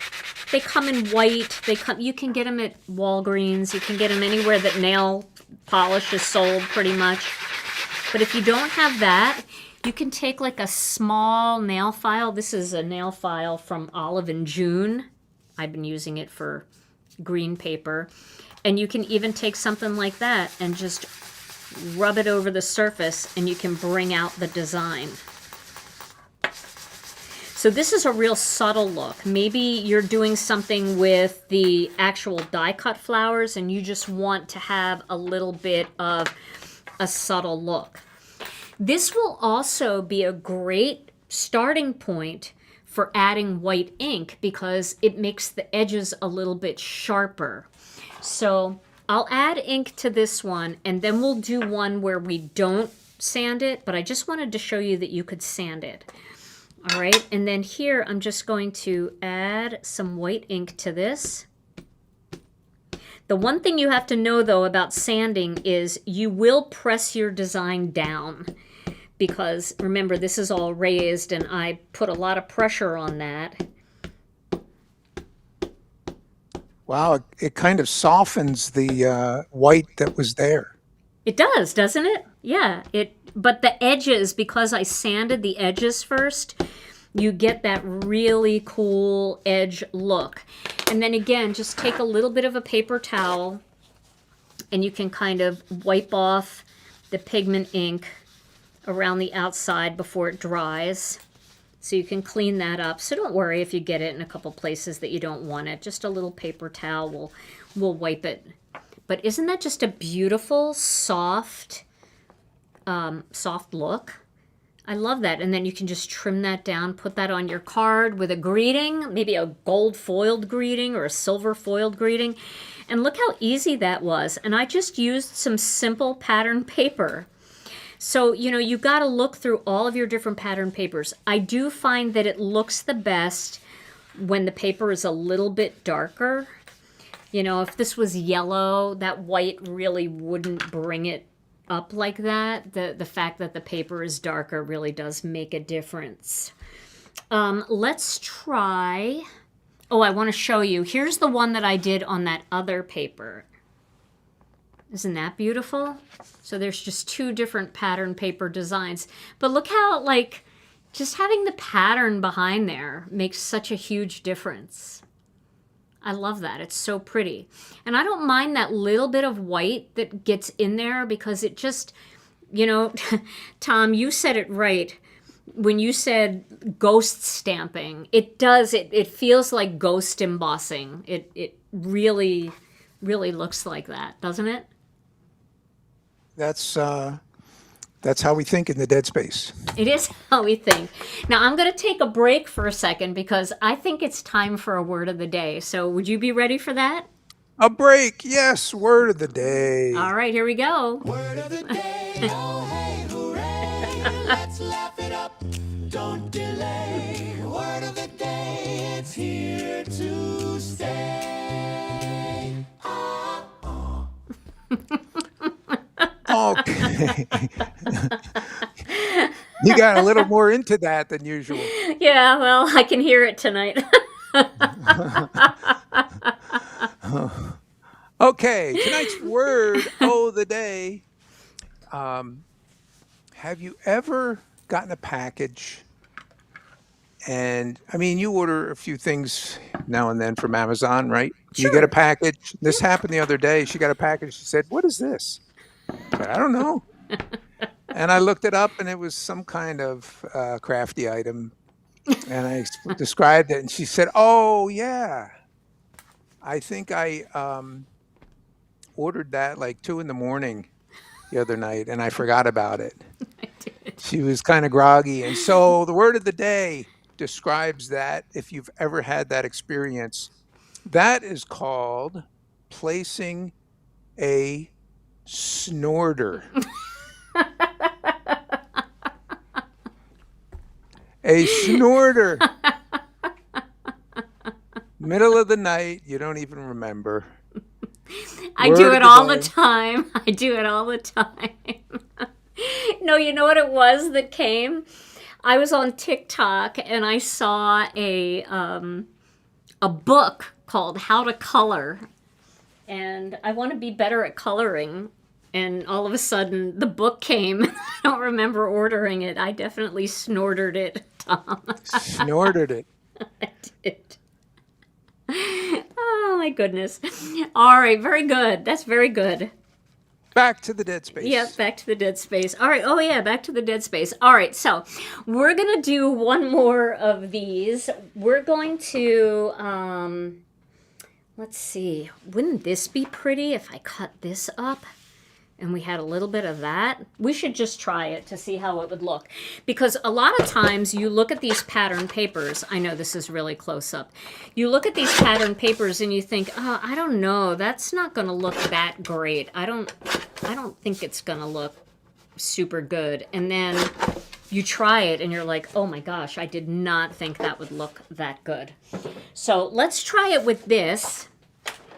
they come in white. You can get them at Walgreens. You can get them anywhere that nail polish is sold pretty much. But if you don't have that, you can take like a small nail file. This is a nail file from Olive and June. I've been using it for green paper. And you can even take something like that and just rub it over the surface, and you can bring out the design. So this is a real subtle look. Maybe you're doing something with the actual die-cut flowers and you just want to have a little bit of a subtle look. This will also be a great starting point for adding white ink because it makes the edges a little bit sharper. So I'll add ink to this one, and then we'll do one where we don't sand it, but I just wanted to show you that you could sand it. All right, and then here I'm just going to add some white ink to this. The one thing you have to know, though, about sanding is you will press your design down because, remember, this is all raised, and I put a lot of pressure on that. Wow, it kind of softens the white that was there. It does, doesn't it? Yeah. But the edges, because I sanded the edges first, you get that really cool edge look. And then again, just take a little bit of a paper towel and you can kind of wipe off the pigment ink around the outside before it dries. So you can clean that up. So don't worry if you get it in a couple places that you don't want it. Just a little paper towel will wipe it. But isn't that just a beautiful, soft look? I love that. And then you can just trim that down, put that on your card with a greeting, maybe a gold foiled greeting or a silver foiled greeting. And look how easy that was. And I just used some simple pattern paper. So, you know, you got to look through all of your different pattern papers. I do find that it looks the best when the paper is a little bit darker. You know, if this was yellow, that white really wouldn't bring it up like that. The fact that the paper is darker really does make a difference. Let's try... Oh, I want to show you. Here's the one that I did on that other paper. Isn't that beautiful? So there's just two different pattern paper designs. But look how, like, just having the pattern behind there makes such a huge difference. I love that. It's so pretty. And I don't mind that little bit of white that gets in there because it just, you know, Tom, you said it right. When you said ghost stamping, it does, it feels like ghost embossing. It really, really looks like that, doesn't it? That's how we think in the dead space. It is how we think. Now, I'm going to take a break for a second because I think it's time for a word of the day. So would you be ready for that? A break, yes, word of the day. All right, here we go. Word of the day, oh hey, hooray, let's laugh it up, don't delay. Word of the day, it's here to stay. Okay. You got a little more into that than usual. Yeah, well, I can hear it tonight. Okay, tonight's word of the day. Have you ever gotten a package? And I mean, you order a few things now and then from Amazon, right? Sure. You get a package. This happened the other day. She got a package. She said, "What is this?" I said, "I don't know." And I looked it up, and it was some kind of crafty item. And I described it, and she said, "Oh, yeah. I think I ordered that like 2 in the morning the other night, and I forgot about it." I did. She was kind of groggy. And so the word of the day describes that, if you've ever had that experience. That is called placing a snorter. A snorter. Middle of the night, you don't even remember. I Word do of it the all the day. time. I do it all the time. No, you know what it was that came? I was on TikTok and I saw a book called How to Color. And I want to be better at coloring. And all of a sudden, the book came. I don't remember ordering it. I definitely snorted it, Tom. Snorted it. I did. Oh, my goodness. All right, very good. That's very good. Back to the dead space. Yep, back to the dead space. All right. Oh, yeah, back to the dead space. All right, so we're going to do one more of these. We're going to, let's see. Wouldn't this be pretty if I cut this up? And we had a little bit of that. We should just try it to see how it would look. Because a lot of times you look at these pattern papers. I know this is really close up. You look at these pattern papers and you think, oh, I don't know. That's not going to look that great. I don't think it's going to look super good. And then you try it and you're like, oh my gosh, I did not think that would look that good. So let's try it with this.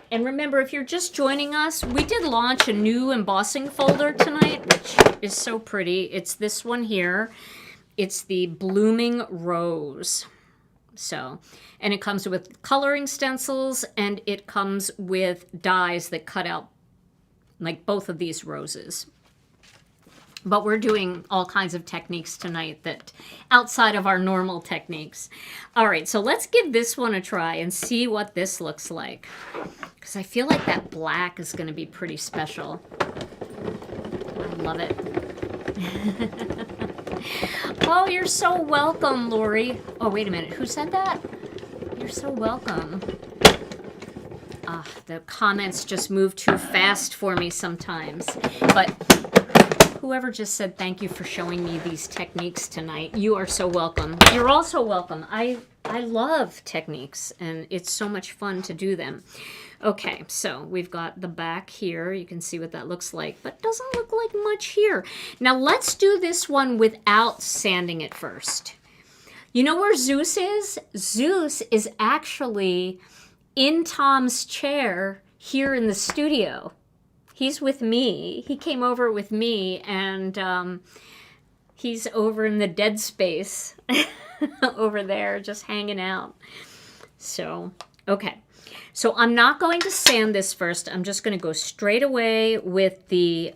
And remember, if you're just joining us, we did launch a new embossing folder tonight, which is so pretty. It's this one here. It's the Blooming Rose. So, and it comes with coloring stencils, and it comes with dies that cut out like both of these roses. But we're doing all kinds of techniques tonight that outside of our normal techniques. All right, so let's give this one a try and see what this looks like. Because I feel like that black is going to be pretty special. I love it. Oh, you're so welcome, Lori. Oh, wait a minute. Who said that? You're so welcome. The comments just move too fast for me sometimes. But whoever just said thank you for showing me these techniques tonight, you are so welcome. You're also welcome. I I love techniques, and it's so much fun to do them. Okay, so we've got the back here. You can see what that looks like, but doesn't look like much here. Now let's do this one without sanding it first. You know where Zeus is? Zeus is actually in Tom's chair here in the studio. He's with me. He came over with me, and he's over in the dead space over there, just hanging out. So, okay. So I'm not going to sand this first. I'm just going to go straight away with the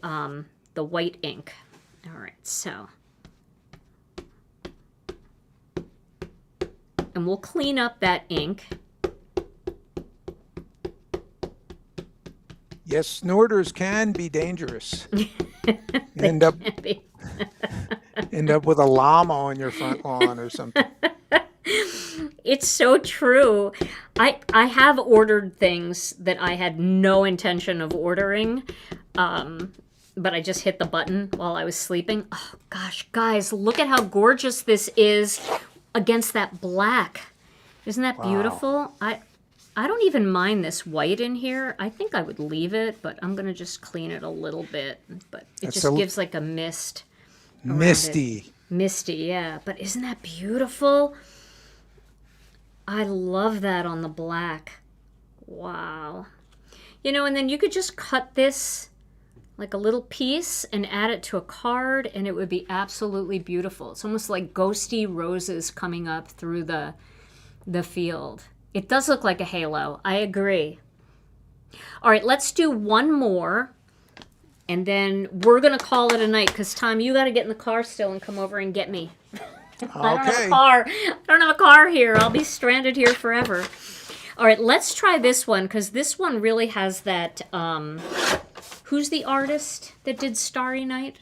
white ink. All right, so. And we'll clean up that ink. Yes, snorters can be dangerous. end up with a llama on your front lawn or something. It's so true. I have ordered things that I had no intention of ordering, but I just hit the button while I was sleeping. Oh gosh, guys, look at how gorgeous this is against that black. Isn't that beautiful? I don't even mind this white in here. I think I would leave it, but I'm going to just clean it a little bit. But it just gives like a mist. Misty. Misty, yeah. But isn't that beautiful? I love that on the black. Wow. You know, and then you could just cut this like a little piece and add it to a card, and it would be absolutely beautiful. It's almost like ghosty roses coming up through the field. It does look like a halo. I agree. All right, let's do one more, and then we're going to call it a night, because, Tom, you got to get in the car still and come over and get me. I don't have a car. I don't have a car here. I'll be stranded here forever. All right, let's try this one, because this one really has that, who's the artist that did Starry Night?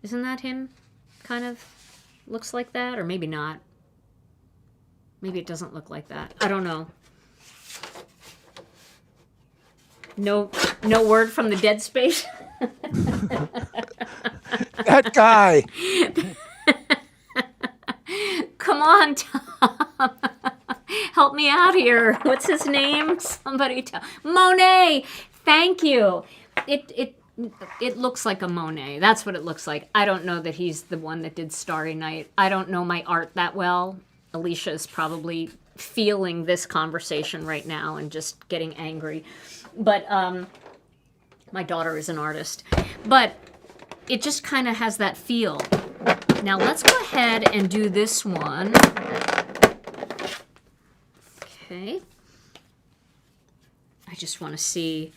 Isn't that him? Kind of looks like that, or maybe not. Maybe it doesn't look like that. I don't know. No word from the dead space. That guy. Come on, Tom. Help me out here. What's his name? Somebody tell. Monet. Thank you. It looks like a Monet. That's what it looks like. I don't know that he's the one that did Starry Night. I don't know my art that well. Alicia is probably feeling this conversation right now and just getting angry. But my daughter is an artist. But it just kind of has that feel. Now let's go ahead and do this one. Okay. I just want to see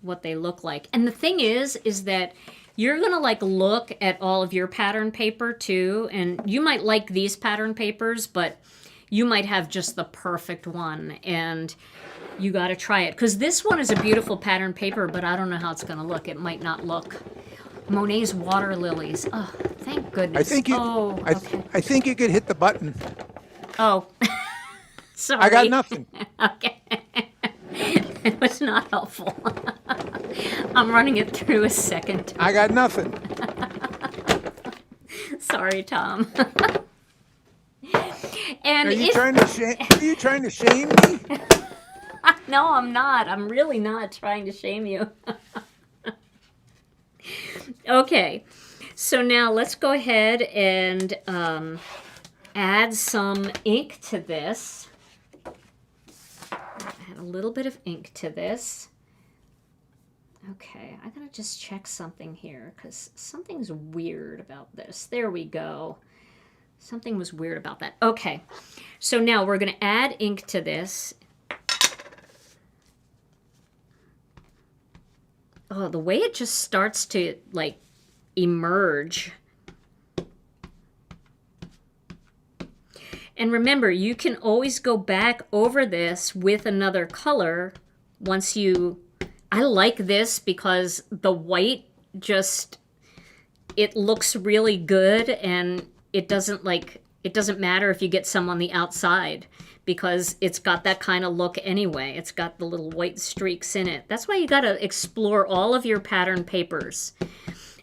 what they look like. And the thing is that you're going to like look at all of your pattern paper too, and you might like these pattern papers, but you might have just the perfect one, and you got to try it. Because this one is a beautiful pattern paper, but I don't know how it's going to look. It might not look. Monet's Water Lilies. Oh, thank goodness. I think you could hit the button. Oh, sorry. I got nothing. Okay. It was not helpful. I'm running it through a second time. I got nothing. Sorry, Tom. And Are you trying to shame me? No, I'm not. I'm really not trying to shame you. Okay, so now let's go ahead and add some ink to this. Add a little bit of ink to this. Okay, I gotta just check something here because something's weird about this. There we go. Something was weird about that. Okay, so now we're gonna add ink to this. Oh, the way it just starts to like emerge. And remember, you can always go back over this with another color once you... I like this because the white just, it looks really good, and it doesn't matter if you get some on the outside because it's got that kind of look anyway. It's got the little white streaks in it. That's why you got to explore all of your pattern papers.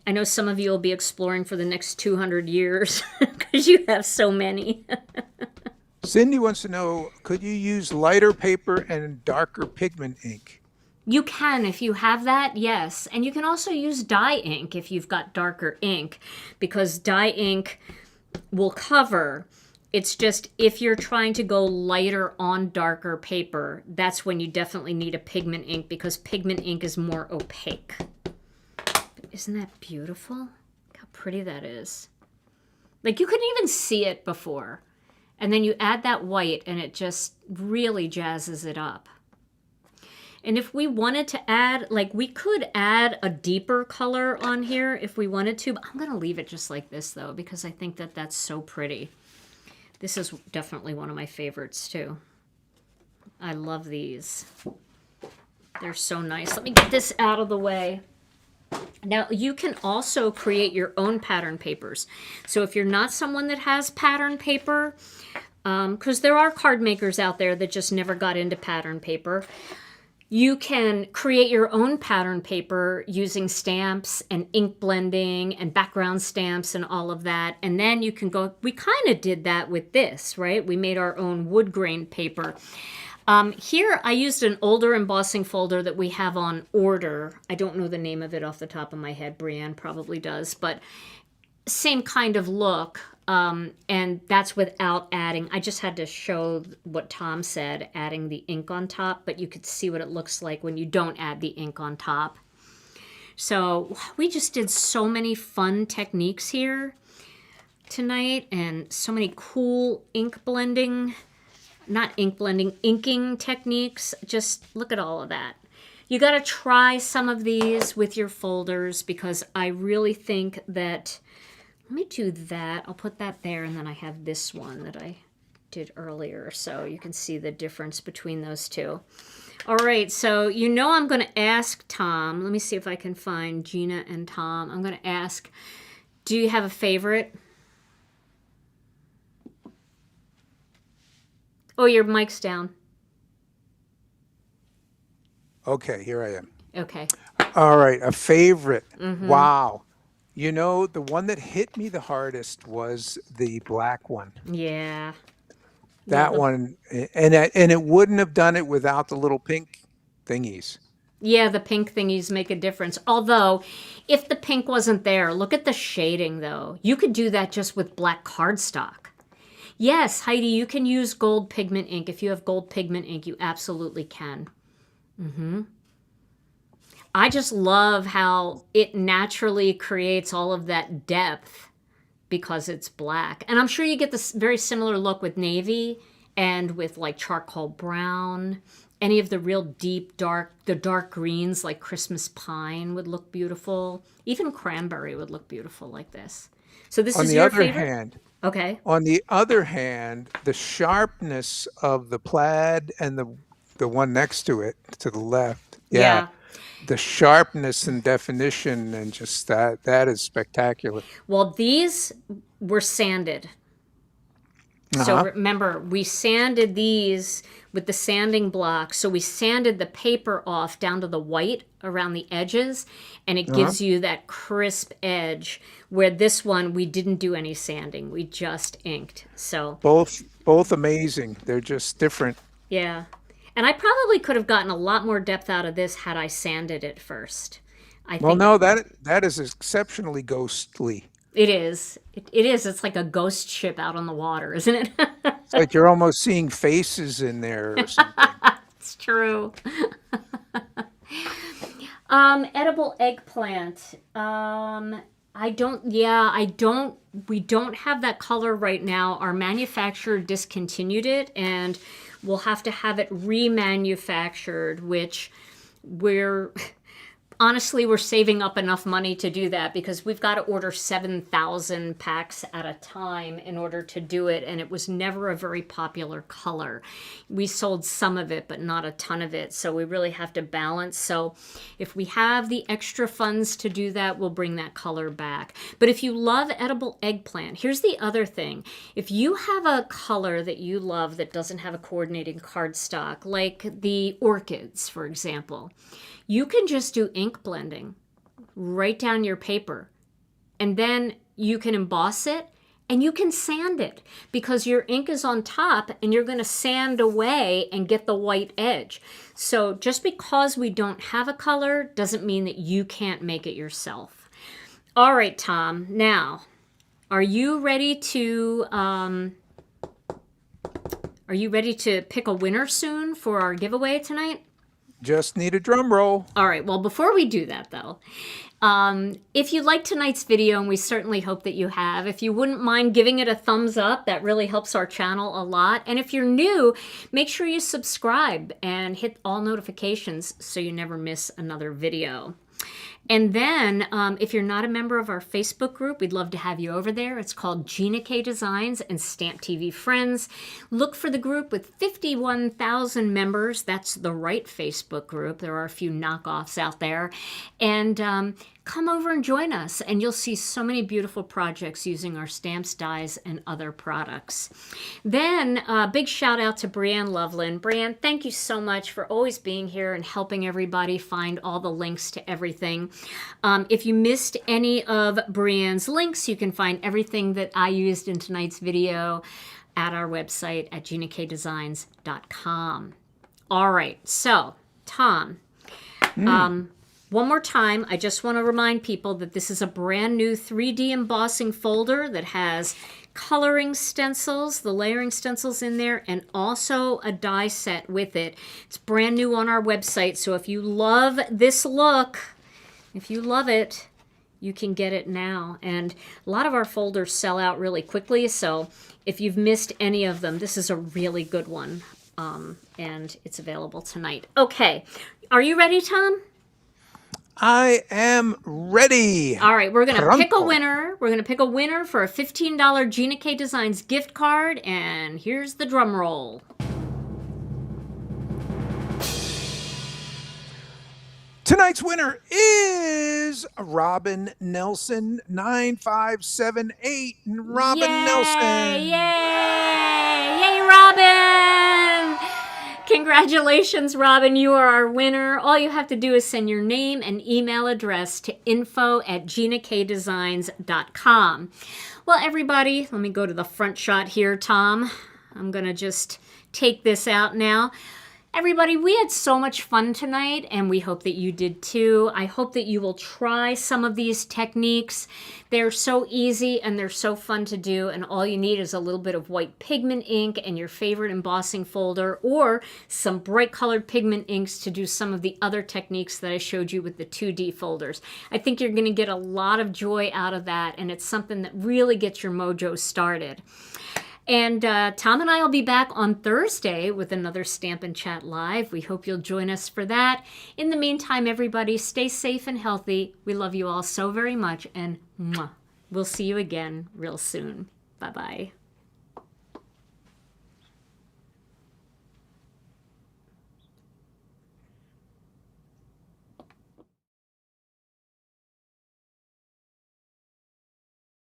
I know some of you will be exploring for the next 200 years because you have so many. Cindy wants to know, could you use lighter paper and darker pigment ink? You can if you have that, yes. And you can also use dye ink if you've got darker ink, because dye ink will cover. It's just if you're trying to go lighter on darker paper, that's when you definitely need a pigment ink, because pigment ink is more opaque. Isn't that beautiful? Look how pretty that is. Like, you couldn't even see it before. And then you add that white and it just really jazzes it up. And if we wanted to add, like, we could add a deeper color on here if we wanted to, but I'm going to leave it just like this, though, because I think that that's so pretty. This is definitely one of my favorites, too. I love these. They're so nice. Let me get this out of the way. Now, you can also create your own pattern papers. So if you're not someone that has pattern paper, because there are card makers out there that just never got into pattern paper, you can create your own pattern paper using stamps and ink blending and background stamps and all of that. And then you can go, we kind of did that with this, right? We made our own wood grain paper. Here I used an older embossing folder that we have on order. I don't know the name of it off the top of my head. Brienne probably does, but same kind of look. And that's without adding, I just had to show what Tom said, adding the ink on top, but you could see what it looks like when you don't add the ink on top. So we just did so many fun techniques here tonight, and so many cool ink blending, not ink blending, inking techniques. Just look at all of that. You got to try some of these with your folders, because I really think that, let me do that. I'll put that there, and then I have this one that I did earlier, so you can see the difference between those two. All right, so you know I'm going to ask Tom. Let me see if I can find Gina and Tom. I'm going to ask, do you have a favorite? Oh, your mic's down. Okay, here I am. Okay. All right, a favorite. Wow. You know, the one that hit me the hardest was the black one. Yeah. That one, and it wouldn't have done it without the little pink thingies. Yeah, the pink thingies make a difference. Although, if the pink wasn't there, look at the shading, though. You could do that just with black cardstock. Yes, Heidi, you can use gold pigment ink. If you have gold pigment ink, you absolutely can. I just love how it naturally creates all of that depth because it's black. And I'm sure you get this very similar look with navy and with like charcoal brown. Any of the real deep, the dark greens like Christmas pine would look beautiful. Even cranberry would look beautiful like this. So this is your favorite? Okay. On the other hand, the sharpness of the plaid and the one next to it, to the left. Yeah. The sharpness and definition and just that is spectacular. Well, these were sanded. So remember, we sanded these with the sanding block. So we sanded the paper off down to the white around the edges, and it gives you that crisp edge, where this one, we didn't do any sanding. We just inked. So both amazing. They're just different. Yeah. And I probably could have gotten a lot more depth out of this had I sanded it first. Well, no, that is exceptionally ghostly. It is. It is. It's like a ghost ship out on the water, isn't it? It's like you're almost seeing faces in there or something. It's true. Edible eggplant. We don't have that color right now. Our manufacturer discontinued it, and we'll have to have it remanufactured, which honestly, we're saving up enough money to do that, because we've got to order 7,000 packs at a time in order to do it, and it was never a very popular color. We sold some of it, but not a ton of it, so we really have to balance. So if we have the extra funds to do that, we'll bring that color back. But if you love edible eggplant, here's the other thing. If you have a color that you love that doesn't have a coordinating cardstock, like the orchids, for example, you can just do ink blending right down your paper, and then you can emboss it, And you can sand it because your ink is on top and you're going to sand away and get the white edge. So just because we don't have a color doesn't mean that you can't make it yourself. All right, Tom. Now, are you ready to pick a winner soon for our giveaway tonight? Just need a drum roll. All right. Well, before we do that, though, if you liked tonight's video, and we certainly hope that you have, if you wouldn't mind giving it a thumbs up, that really helps our channel a lot. And if you're new, make sure you subscribe and hit all notifications so you never miss another video. And then, if you're not a member of our Facebook group, we'd love to have you over there. It's called Gina K Designs and Stamp TV Friends. Look for the group with 51,000 members. That's the right Facebook group. There are a few knockoffs out there. And come over and join us, and you'll see so many beautiful projects using our stamps, dies, and other products. Then, big shout out to Brianne Loveland. Brianne, thank you so much for always being here and helping everybody find all the links to everything. If you missed any of Brianne's links, you can find everything that I used in tonight's video at our website at ginakdesigns.com. All right, so Tom, one more time, I just want to remind people that this is a brand new 3D embossing folder that has coloring stencils, the layering stencils in there, and also a die set with it. It's brand new on our website, so if you love this look, if you love it, you can get it now. And a lot of our folders sell out really quickly, so if you've missed any of them, this is a really good one, and it's available tonight. Okay, are you ready, Tom? I am ready. All right, we're going to pick a Pronto. winner. We're going to pick a winner for a $15 Gina K Designs gift card, and here's the drum roll. Tonight's winner is Robin Nelson 9578. Robin Nelson. Yay! Yay, Robin! Congratulations, Robin. You are our winner. All you have to do is send your name and email address to info@ginakdesigns.com. Well, everybody, let me go to the front shot here, Tom. I'm going to just take this out now. Everybody, we had so much fun tonight, and we hope that you did too. I hope that you will try some of these techniques. They're so easy and they're so fun to do, and all you need is a little bit of white pigment ink and your favorite embossing folder, or some bright colored pigment inks to do some of the other techniques that I showed you with the 2D folders. I think you're going to get a lot of joy out of that, and it's something that really gets your mojo started. And Tom and I will be back on Thursday with another Stamp and Chat Live. We hope you'll join us for that. In the meantime, everybody, stay safe and healthy. We love you all so very much, and we'll see you again real soon. Bye-bye.